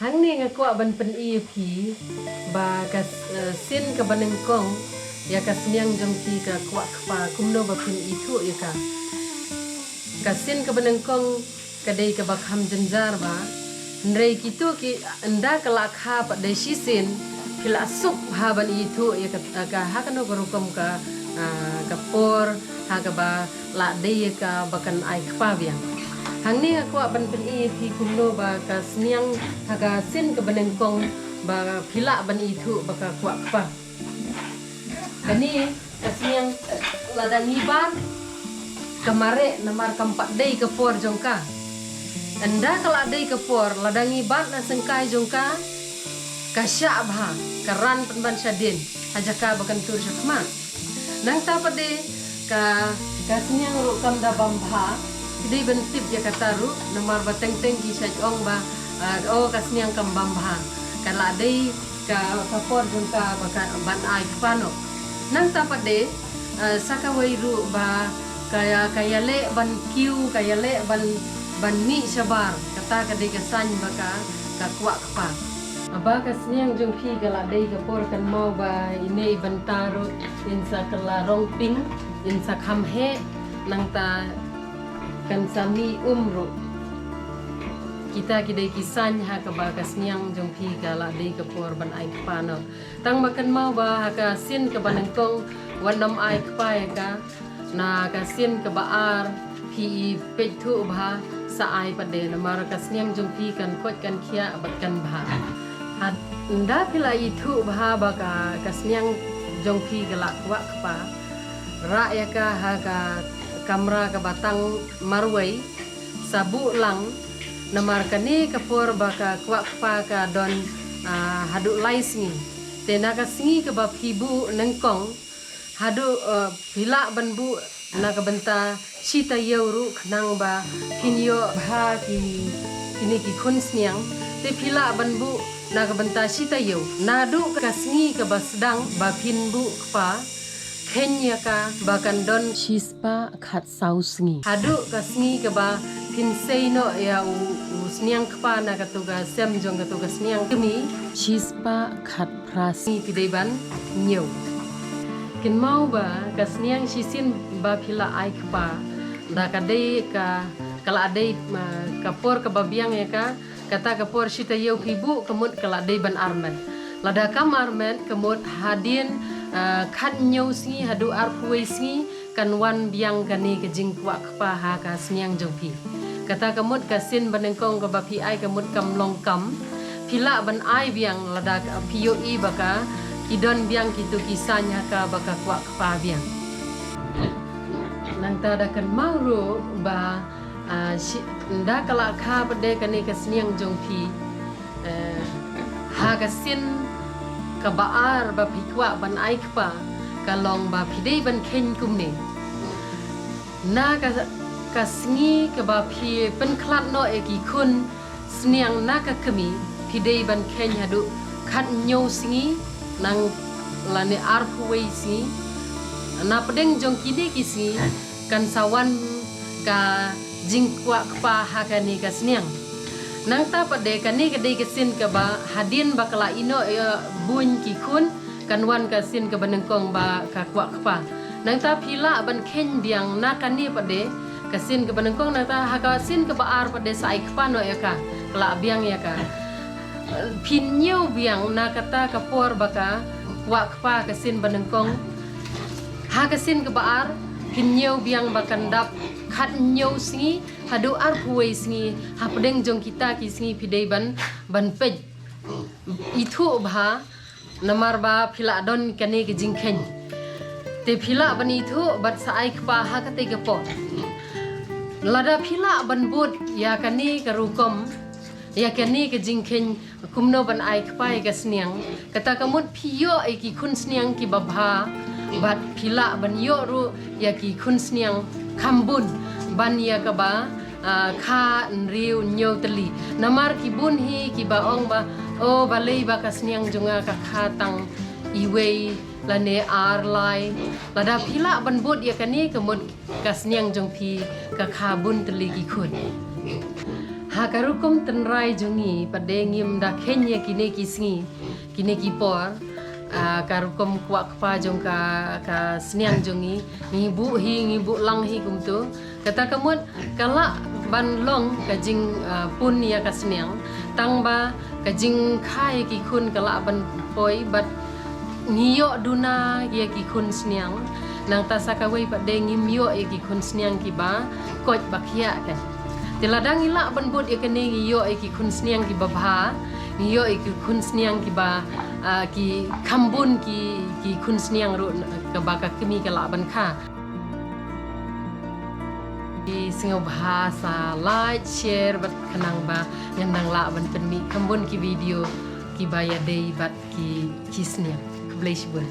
Hang ni ngaku ban pen EP ba kas sin ka banengkong ya kas niang jongki ka kwa kpa kumno ba pin itu ya ka kasin ka banengkong kadai ka bakham jenjar ba ndrei kitu ki anda kala kha pa de sisin kila sup ha ban itu ya ka ha kanu gorukom ka kapor ha ka ba la de ka bakan ai kpa biang hang ni aku ban pen EP kumno ba kas niang haga sin ka banengkong ba pila ban itu baka kwa kpa kani kas niang ladang iban kamare namar kampak dei ke por jongka anda kala dei ke por ladang iban na sengkai jongka kasya bha karan penban syadin ajaka bakan tur syakma nang ta pade ka kasniang rukam da bambha Jadi bentip dia kata ru nomor bateng teng kisah ong ba kasniang kam bambha kalau ada ka kapor jungka baka ban ai pano nang tapade sakawai ru ba kaya le ban kiu kaya le ban ni sabar kata kadai kasan baka ka kwa kpa aba kasniang jungki kalau ada kapor kan mau ba ini bentaro insa kala rongping insa khamhe nang ta kan sami umru kita kidai kisan ha ka bagas niang jongpi kala dei ka por ban ai kpano tang makan mau ba ha ka sin ka banengkong wanam ai kpa ka na ka sin ka baar pi petu ba sa ai pade na mar ka sniang jongpi kan kot kan khia bat kan ba ha nda pila itu ba ba ka sniang jongpi kala kwa kpa ra ya ka ha ka kamera ke batang marwai sabu lang namar kani kapor baka kwak pa ka don hadu laisngi tena ka singi ke bab hibu nengkong hadu pila banbu na ka benta sita yeuru khnang ba kinyo bha ki ini ki kunsniang te pila banbu na ka benta sita yeu nadu ka singi ke basdang ba pinbu kpa Kenya ka bakan don chispa khat sausngi hadu kasngi ka ba pinsei no ya usniang kpa na katuga sem jong katuga sniang kemi chispa khat prasi pideban nyeu kin mau ba kasniang sisin ba phila ai kpa da kadai ka kala adai kapor ka babiang ya ka kata kapor sita yeu hibu kemut kala adai ban armen lada kam armen kemut hadin kan nyau singi hadu arpuai singi kan wan biang kani ke jingkwa kpa ha ka sniang jongpi kata kamut kasin banengkong ka bapi ai kamut kam longkam pila ban ai biang lada pio i baka idon biang kitu kisanya ka baka kwa kpa biang nang ta da kan mauru ba nda kala kha pade kani ka sniang jongpi ha kasin kabaar ba pikwa ban ai kpa kalong ba pidei ban ken kumne na ka sngi ka ba phi pen klat no eki kun sniang na ka kemi pidei ban ken hadu khat nyo sngi nang lane arpuwei si na pedeng jong kide kisi kan sawan ka jingkwa kpa hakani ka sniang nang ta pade kani kadai kesin ka ba hadin bakala ino bun ki kun kanwan kasin ka banengkong ba ka kwa kpa nang ta pila ban ken biang na kani pade kasin ka banengkong nang ta hakasin ka baar pade sai kpa no ya ka kala biang ya ka pinyo biang na kata kapor baka kwa kpa kasin banengkong hakasin ka baar pinyo biang bakandap khat nyau singi hadu arpuai singi hapdeng jong kita ki singi pidei ban pej itu bha namar ba phila don kane ke jingkhen te phila ban itu bat sai kpa ha kate ke po lada phila ban bot ya kani karukom ya kani ke jingkhen kumno ban ai kpa ke sniang kata kamut phio e ki khun sniang ki babha bat phila ban yo ru ya ki khun sniang khambun ban ya ka ba kha nriu nyau tali namar ki bun hi ki ba ong ba o balei ba kasniang junga ka kha tang iwei lane ar lai lada phila ban bot ya kani kemut kasniang jong phi ka kha bun tali ki khun Hakarukum tenrai jongi padengim da kenya kine kisngi kine kipor karukum kuak pa jong ka seniang jongi ngibu lang hi kumtu kata kamut kala ban long kajing pun ya ka seniang tangba kajing khai ki kun kala ban poi bat ngiyo duna ya ki kun seniang nang tasakawai padengim yo ya ki kun seniang ki ba koj bakhia kan tiladang ila ban bud ikene ngiyo ki kun seniang ki babha ngiyo ki kun seniang ki ba ki kambun ki kun seniang ru ka ba ka kemi kala ban kha di singo bahasa like share bat kanang ba ngendang la ban penmi kambun ki video ki ba ya dei bat ki seniang bless bun